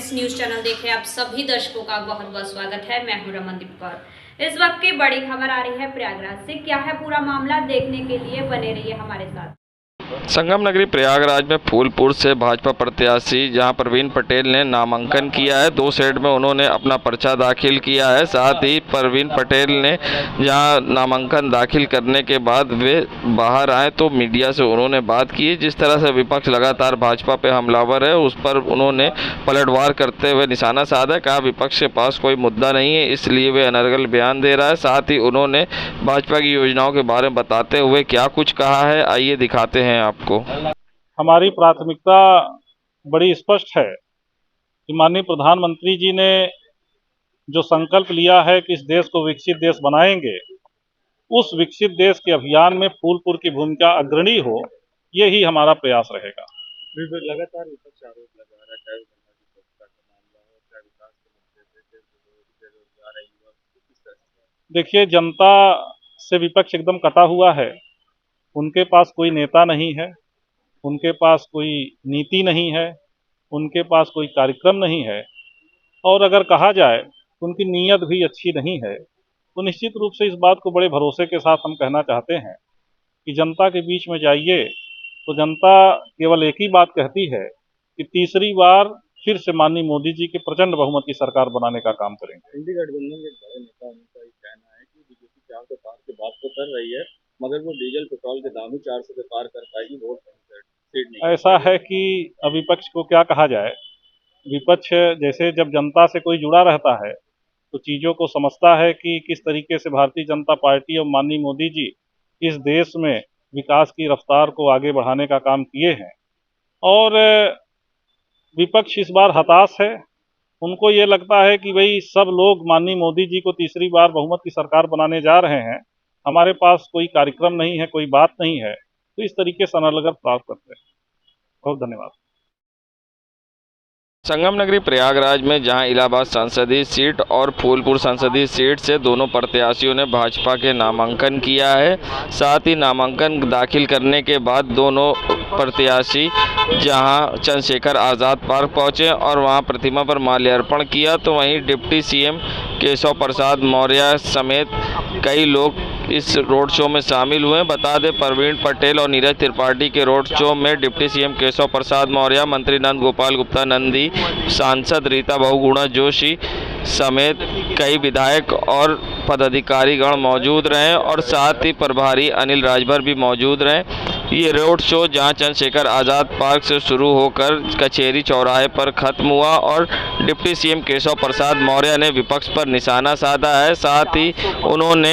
Times news channel देख रहे आप सभी दर्शकों का बहुत बहुत स्वागत है। मैं हूं रमनदीप कौर। इस वक्त की बड़ी खबर आ रही है प्रयागराज से। क्या है पूरा मामला, देखने के लिए बने रहिए हमारे साथ। संगम नगरी प्रयागराज में फूलपुर से भाजपा प्रत्याशी जहां प्रवीण पटेल ने नामांकन किया है, 2 सेट में उन्होंने अपना पर्चा दाखिल किया है। साथ ही प्रवीण पटेल ने जहां नामांकन दाखिल करने के बाद वे बाहर आए तो मीडिया से उन्होंने बात की। जिस तरह से विपक्ष लगातार भाजपा पे हमलावर है, उस पर उन्होंने पलटवार करते हुए निशाना साधा। कहा विपक्ष के पास कोई मुद्दा नहीं है, इसलिए वे अनर्गल बयान दे रहा है। साथ ही उन्होंने भाजपा की योजनाओं के बारे में बताते हुए क्या कुछ कहा है, आइए दिखाते हैं आपको। हमारी प्राथमिकता बड़ी स्पष्ट है कि माननीय प्रधानमंत्री जी ने जो संकल्प लिया है कि इस देश को विकसित देश बनाएंगे, उस विकसित देश के अभियान में फूलपुर की भूमिका अग्रणी हो, यही हमारा प्रयास रहेगा। लगातार विपक्ष आरोप लगा रहा है, चाहे का मामला हो, चाहे विकास के मुद्दे पे, बेरोजगार है युवा, किस तरह से? देखिए, जनता से विपक्ष एकदम कटा हुआ है। उनके पास कोई नेता नहीं है, उनके पास कोई नीति नहीं है, उनके पास कोई कार्यक्रम नहीं है, और अगर कहा जाए तो उनकी नीयत भी अच्छी नहीं है। तो निश्चित रूप से इस बात को बड़े भरोसे के साथ हम कहना चाहते हैं कि जनता के बीच में जाइए तो जनता केवल एक ही बात कहती है कि तीसरी बार फिर से माननीय मोदी जी के प्रचंड बहुमत की सरकार बनाने का काम करेंगे। इंडी गठबंधन के बड़े नेता उनका कहना है कि बीजेपी 400 पार की बात तो कर रही है, मगर वो डीजल पेट्रोल के दाम ही 400 के पार कर पाएगी, वोट नहीं। ऐसा है कि अब विपक्ष को क्या कहा जाए। विपक्ष जैसे जब जनता से कोई जुड़ा रहता है तो चीज़ों को समझता है कि किस तरीके से भारतीय जनता पार्टी और माननीय मोदी जी इस देश में विकास की रफ्तार को आगे बढ़ाने का काम किए हैं। और विपक्ष इस बार हताश है। उनको ये लगता है कि भाई सब लोग माननीय मोदी जी को तीसरी बार बहुमत की सरकार बनाने जा रहे हैं, हमारे पास कोई कार्यक्रम नहीं है, कोई बात नहीं है, तो इस तरीके से अनर्गल प्राप्त करते हैं। बहुत धन्यवाद। संगम नगरी प्रयागराज में जहां इलाहाबाद संसदीय सीट और फूलपुर संसदीय सीट से दोनों प्रत्याशियों ने भाजपा के नामांकन किया है। साथ ही नामांकन दाखिल करने के बाद दोनों प्रत्याशी जहां चंद्रशेखर आज़ाद पार्क पहुंचे और वहां प्रतिमा पर माल्यार्पण किया, तो वहीं डिप्टी सीएम केशव प्रसाद मौर्य समेत कई लोग इस रोड शो में शामिल हुए। बता दें, प्रवीण पटेल और नीरज त्रिपाठी के रोड शो में डिप्टी सीएम केशव प्रसाद मौर्य, मंत्री नंद गोपाल गुप्ता नंदी, सांसद रीता बहुगुणा जोशी समेत कई विधायक और पदाधिकारीगण मौजूद रहे और साथ ही प्रभारी अनिल राजभर भी मौजूद रहे। ये रोड शो जहां चंद्रशेखर आज़ाद पार्क से शुरू होकर कचेरी चौराहे पर खत्म हुआ और डिप्टी सीएम केशव प्रसाद मौर्य ने विपक्ष पर निशाना साधा है। साथ ही उन्होंने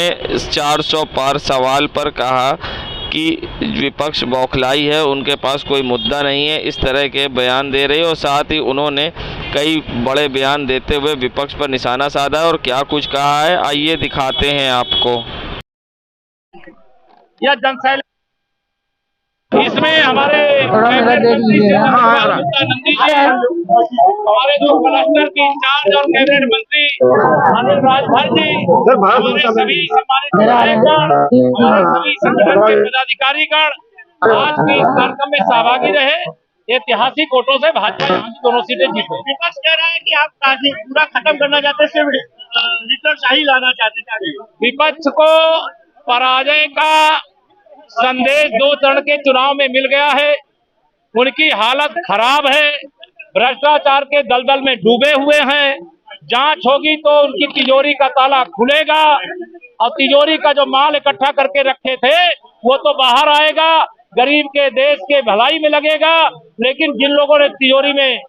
400 पार सवाल पर कहा कि विपक्ष बौखलाई है, उनके पास कोई मुद्दा नहीं है, इस तरह के बयान दे रहे और साथ ही उन्होंने कई बड़े बयान देते हुए विपक्ष पर निशाना साधा और क्या कुछ कहा है, आइए दिखाते हैं आपको। यह जनशैली इसमें हमारे हमारे जो क्लस्टर के इंचार्ज और कैबिनेट मंत्री अनिल राजभर जी, हमारे सभी सम्मानित विधायकगण, हमारे सभी संगठन के पदाधिकारीगण आज के इस कार्यक्रम में सहभागी रहे। ऐतिहासिक वोटों से भाजपा यहाँ की दोनों सीटें जीते। विपक्ष कह रहा है कि आप राजनीति पूरा खत्म करना चाहते हैं, सिर्फ लीडरशाही लाना चाहते हैं। विपक्ष को पराजय का संदेश 2 चरण के चुनाव में मिल गया है। उनकी हालत खराब है, भ्रष्टाचार के दलदल में डूबे हुए हैं। जांच होगी तो उनकी तिजोरी का ताला खुलेगा और तिजोरी का जो माल इकट्ठा करके रखे थे वो तो बाहर आएगा, गरीब के देश के भलाई में लगेगा। लेकिन जिन लोगों ने तिजोरी में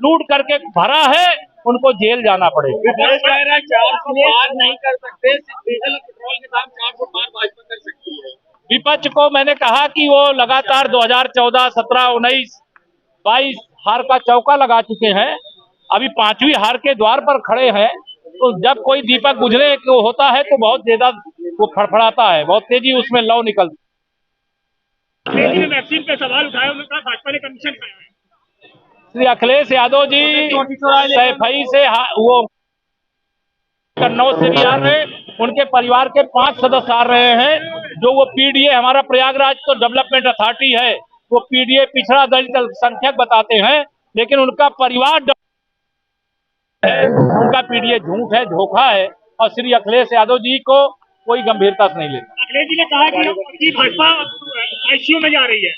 लूट करके भरा है उनको जेल जाना पड़ेगा। नहीं कर सकते, डीजल पेट्रोल के दाम 400 पार भाजपा कर सकती है। विपक्ष को मैंने कहा कि वो लगातार 2014, 17, 19, 22 हार का चौका लगा चुके हैं, अभी 5वीं हार के द्वार पर खड़े हैं। तो जब कोई दीपक बुझने को होता है तो बहुत ज्यादा वो फड़फड़ाता है, बहुत तेजी उसमें लौ निकलती। वैक्सीन पे सवाल उठाया, उन्होंने कहा भाजपा ने कमीशन खाया है। श्री अखिलेश यादव जी सैफई से वो कन्नौज से भी आ रहे, उनके परिवार के 5 सदस्य आ रहे हैं। जो वो पीडीए, हमारा प्रयागराज तो डेवलपमेंट अथॉरिटी है, वो पीडीए पिछड़ा दलित अल्पसंख्यक बताते हैं, लेकिन उनका परिवार है उनका पीडीए झूठ है, धोखा है और श्री अखिलेश यादव जी को कोई गंभीरता से नहीं लेता। अखिलेश जी ने कहा कि भाजपा आईसीयू में जा रही है।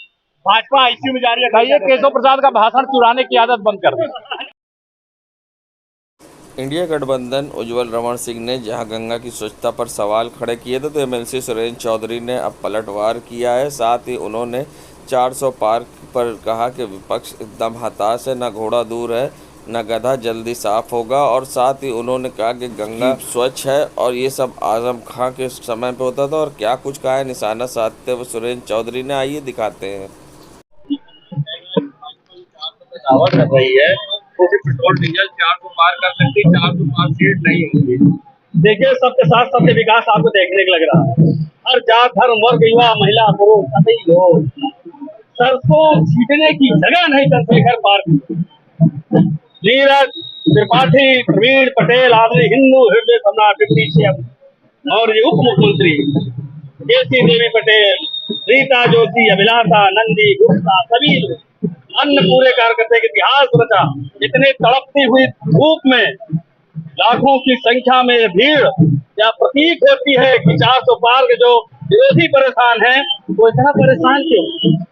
भाजपा आईसीयू में जा रही है। कहिए केशव प्रसाद का भाषण चुराने की आदत बंद कर दें। इंडिया गठबंधन उज्जवल रमण सिंह ने जहां गंगा की स्वच्छता पर सवाल खड़े किए थे, तो एमएलसी सुरेंद्र चौधरी ने अब पलटवार किया है। साथ ही उन्होंने 400 पार पर कहा कि विपक्ष एकदम हताश है, न घोड़ा दूर है न गधा जल्दी साफ होगा। और साथ ही उन्होंने कहा कि गंगा स्वच्छ है और ये सब आजम खां के समय पे होता था। और क्या कुछ कहा है निशाना साधते हुए सुरेंद्र चौधरी ने, आइए दिखाते हैं। दावा कर रही है तो पेट्रोल डीजल 400 पार कर सकती, 400 पार सीट नहीं होगी। देखिए सबके साथ सबके विकास आपको देखने को लग रहा है। हर जात धर्म वर्ग युवा महिला पुरुष सभी लोग सरसों छीटने की जगह नहीं चंद्रशेखर पार्क नीरज त्रिपाठी प्रवीण पटेल आदि हिंदू हृदय सम्राट डिप्टी सीएम और ये उप मुख्यमंत्री केसी देवी पटेल, रीता जोशी, अभिलाषा नंदी गुप्ता सभी अन्य पूरे कार्यकर्ता के इतिहास रचा। इतने तड़पती हुई धूप में लाखों की संख्या में भीड़ या प्रतीक होती है कि 400 पार के जो विरोधी परेशान हैं वो इतना परेशान क्यों?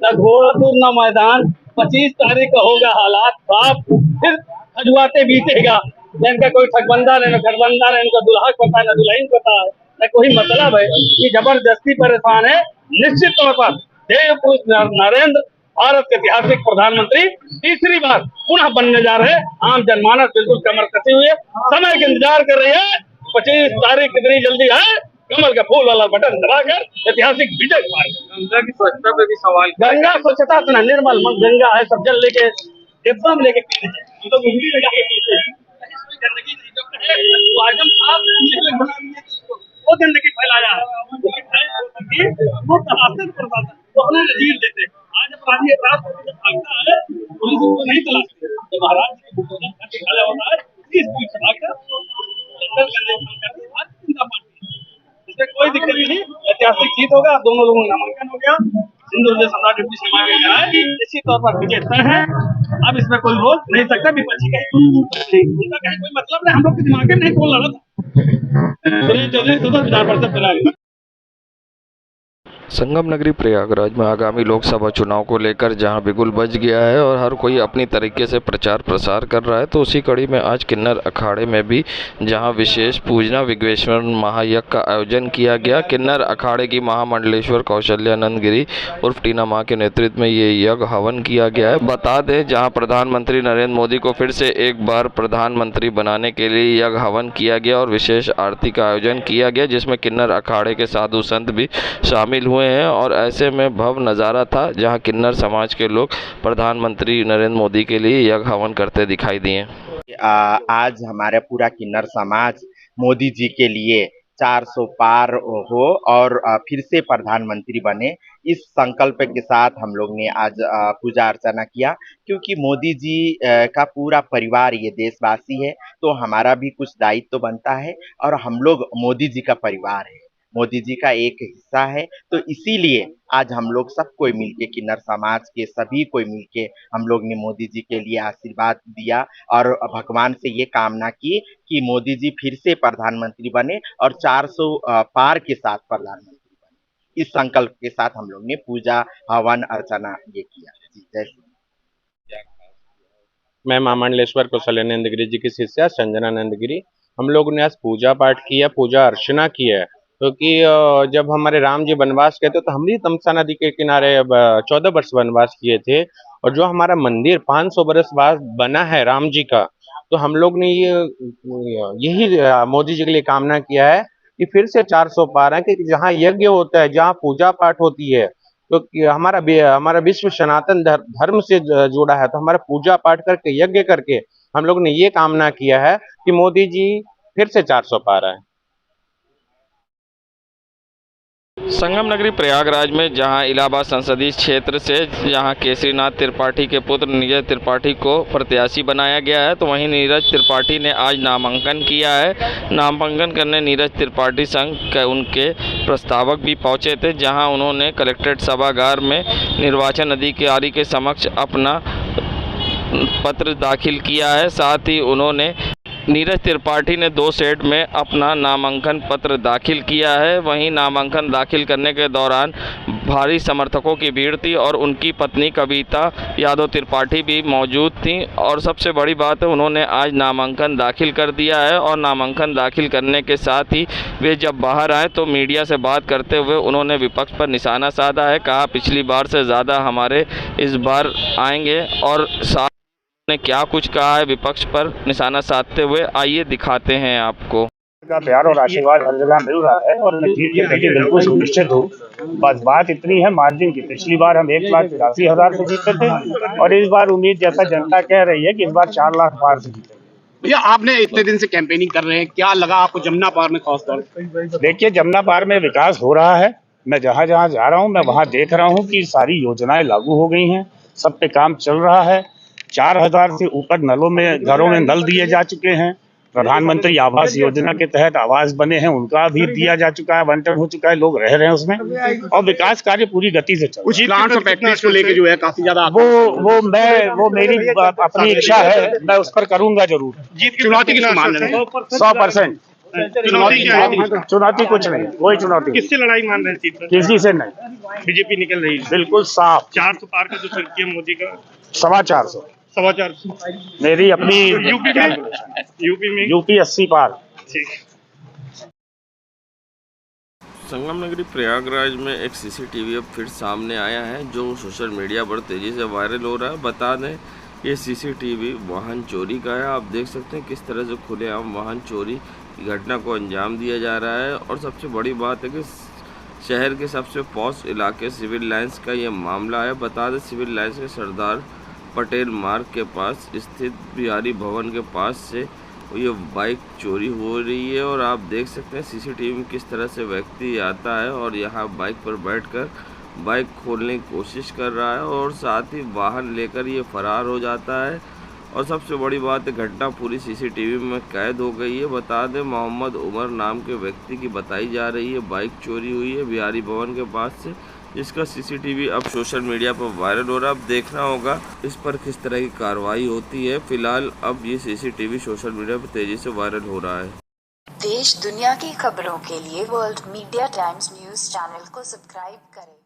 न घोड़ा दूर न मैदान। 25 तारीख का होगा हालात साफ, फिर खजुआते बीतेगा। इनका कोई ठगबंदा नहीं, न खटबंदा नहीं, इनका दुल्हा पता न दुल्हन पता न कोई मतलब है। ये जबरदस्ती परेशान है। निश्चित तौर पर देव पुरुष नरेंद्र भारत के ऐतिहासिक प्रधानमंत्री तीसरी बार पुनः बनने जा रहे हैं। आम जनमानस बिल्कुल कमर कसी हुई है, समय का इंतजार कर रही है। 25 तारीख कितनी जल्दी है, कमल का फूल वाला बटन दबाकर ऐतिहासिक विजय कुमार। गंगा की स्वच्छता पे भी सवाल। गंगा स्वच्छता तो निर्मल गंगा है, सब जल लेके डिब्बा में लेके पीते हैं, हम तो बिजली लगा के पीते हैं। गंदगी नहीं जो है आजम साहब वो गंदगी फैलाया वो तलाशते तो अपने नजीर देते। आज अपराधी अपराध भागता है, पुलिस उसको नहीं तलाशती। तो महाराज खड़ा होता है इसमें कोई दिक्कत नहीं, ऐतिहासिक जीत होगा। दोनों लोगों का नामांकन हो गया, हिंदू हृदय सम्राट डिप्टी सीएम इसी तौर पर विजय तय है। अब इसमें कोई रोक नहीं सकता, विपक्षी उनका कहीं कोई मतलब नहीं। हम लोग के दिमाग में नहीं बोल रहा था। संगम नगरी प्रयागराज में आगामी लोकसभा चुनाव को लेकर जहां बिगुल बज गया है और हर कोई अपनी तरीके से प्रचार प्रसार कर रहा है, तो उसी कड़ी में आज किन्नर अखाड़े में भी जहां विशेष पूजना विघ्नेश्वर महायज्ञ का आयोजन किया गया। किन्नर अखाड़े की महामंडलेश्वर कौशल्यानंद गिरी उर्फ टीना माँ के नेतृत्व में ये यज्ञ हवन किया गया है। बता दें जहाँ प्रधानमंत्री नरेंद्र मोदी को फिर से एक बार प्रधानमंत्री बनाने के लिए यज्ञ हवन किया गया और विशेष आरती का आयोजन किया गया, जिसमें किन्नर अखाड़े के साधु संत भी शामिल हुए हैं। और ऐसे में भव्य नज़ारा था जहां किन्नर समाज के लोग प्रधानमंत्री नरेंद्र मोदी के लिए यज्ञ हवन करते दिखाई दिए। आज हमारा पूरा किन्नर समाज मोदी जी के लिए 400 पार हो और फिर से प्रधानमंत्री बने, इस संकल्प के साथ हम लोग ने आज पूजा अर्चना किया। क्योंकि मोदी जी का पूरा परिवार ये देशवासी है, तो हमारा भी कुछ दायित्व तो बनता है और हम लोग मोदी जी का परिवार है, मोदी जी का एक हिस्सा है। तो इसीलिए आज हम लोग सब कोई मिलके किन्नर समाज के सभी कोई मिलके हम लोग ने मोदी जी के लिए आशीर्वाद दिया और भगवान से ये कामना की कि मोदी जी फिर से प्रधानमंत्री बने और 400 पार के साथ प्रधानमंत्री बने। इस संकल्प के साथ हम लोग ने पूजा हवन अर्चना ये किया। जय श्री। मैं महामंडलेश्वर कौशल्यानंद गिरी जी की शिष्या संजनानंद गिरी। हम लोग ने आज पूजा पाठ किया, पूजा अर्चना की है। क्योंकि जब हमारे राम जी वनवास गए थे तो हम भी तमसा नदी के किनारे 14 वर्ष वनवास किए थे, और जो हमारा मंदिर 500 वर्ष बाद बना है राम जी का, तो हम लोग ने यही मोदी जी के लिए कामना किया है कि फिर से 400 पार है कि जहाँ यज्ञ होता है, जहाँ पूजा पाठ होती है, तो हमारा विश्व सनातन धर्म से जुड़ा है, तो हमारा पूजा पाठ करके यज्ञ करके हम लोग ने ये कामना किया है कि मोदी जी फिर से 400 पार आए। संगम नगरी प्रयागराज में जहां इलाहाबाद संसदीय क्षेत्र से जहां केसरीनाथ त्रिपाठी के पुत्र नीरज त्रिपाठी को प्रत्याशी बनाया गया है, तो वहीं नीरज त्रिपाठी ने आज नामांकन किया है। नामांकन करने नीरज त्रिपाठी संघ के उनके प्रस्तावक भी पहुंचे थे, जहां उन्होंने कलेक्ट्रेट सभागार में निर्वाचन अधिकारी के समक्ष अपना पत्र दाखिल किया है। साथ ही उन्होंने नीरज त्रिपाठी ने 2 सेट में अपना नामांकन पत्र दाखिल किया है। वहीं नामांकन दाखिल करने के दौरान भारी समर्थकों की भीड़ थी और उनकी पत्नी कविता यादव त्रिपाठी भी मौजूद थीं और सबसे बड़ी बात है उन्होंने आज नामांकन दाखिल कर दिया है और नामांकन दाखिल करने के साथ ही वे जब बाहर आए तो मीडिया से बात करते हुए उन्होंने विपक्ष पर निशाना साधा है। कहा पिछली बार से ज़्यादा हमारे इस बार आएंगे और साथ ने क्या कुछ कहा है विपक्ष पर निशाना साधते हुए, आइए दिखाते हैं आपको। का प्यार और आशीर्वाद हर जगह मिल रहा है और मैं जीत के प्रति बिल्कुल सुनिश्चित हूँ। बस बात इतनी है मार्जिन की, पिछली बार हम 1,83,000 से जीते थे और इस बार उम्मीद जैसा जनता कह रही है कि इस बार 4 लाख पार से जीते। भैया आपने इतने दिन से कैंपेनिंग कर रहे हैं, क्या लगा आपको जमुना पार में खासतौर? देखिए जमुना पार में विकास हो रहा है। मैं जहाँ जहाँ जा रहा हूँ मैं वहाँ देख रहा हूँ कि सारी योजनाएं लागू हो गई हैं, सब पे काम चल रहा है। 4,000 से ऊपर घरों में नल दिए जा चुके हैं। प्रधानमंत्री आवास योजना के तहत आवास बने हैं, उनका भी दिया जा चुका है, बंटन हो चुका है, लोग रह रहे हैं उसमें और विकास कार्य पूरी गति से चल रहा है। कुछ प्लांट्स और फैक्ट्रीज को लेके जो है काफी ज्यादा वो मेरी अपनी इच्छा है, मैं उस पर करूंगा जरूर। चुनौती किसको मान रहे हैं? 100%। चुनौती कुछ नहीं, कोई चुनौती। किससे लड़ाई मान रहे हैं? किसी से नहीं। बीजेपी निकल रही है बिल्कुल साफ। 400 पार का जो संख्या मोदी का 450। 450 मेरी अपनी यूपी 80 पार। संगम नगरी प्रयागराज में एक सीसीटीवी अब फिर सामने आया है जो सोशल मीडिया पर तेज़ी से वायरल हो रहा है। बता दें ये सीसीटीवी वाहन चोरी का है। आप देख सकते हैं किस तरह से खुलेआम वाहन चोरी की घटना को अंजाम दिया जा रहा है और सबसे बड़ी बात है कि शहर के सबसे पॉश इलाके सिविल लाइंस का ये मामला है। बता दें सिविल लाइंस के सरदार पटेल मार्ग के पास स्थित बिहारी भवन के पास से ये बाइक चोरी हो रही है और आप देख सकते हैं सीसीटीवी में किस तरह से व्यक्ति आता है और यहाँ बाइक पर बैठकर बाइक खोलने की कोशिश कर रहा है और साथ ही वाहन लेकर ये फरार हो जाता है। और सबसे बड़ी बात है घटना पूरी सीसीटीवी में कैद हो गई है। बता दें मोहम्मद उमर नाम के व्यक्ति की बताई जा रही है बाइक चोरी हुई है बिहारी भवन के पास से, जिसका सीसीटीवी अब सोशल मीडिया पर वायरल हो रहा है। अब देखना होगा इस पर किस तरह की कार्रवाई होती है। फिलहाल अब ये सीसीटीवी सोशल मीडिया पर तेजी से वायरल हो रहा है। देश दुनिया की खबरों के लिए world media times news channel को सब्सक्राइब करें।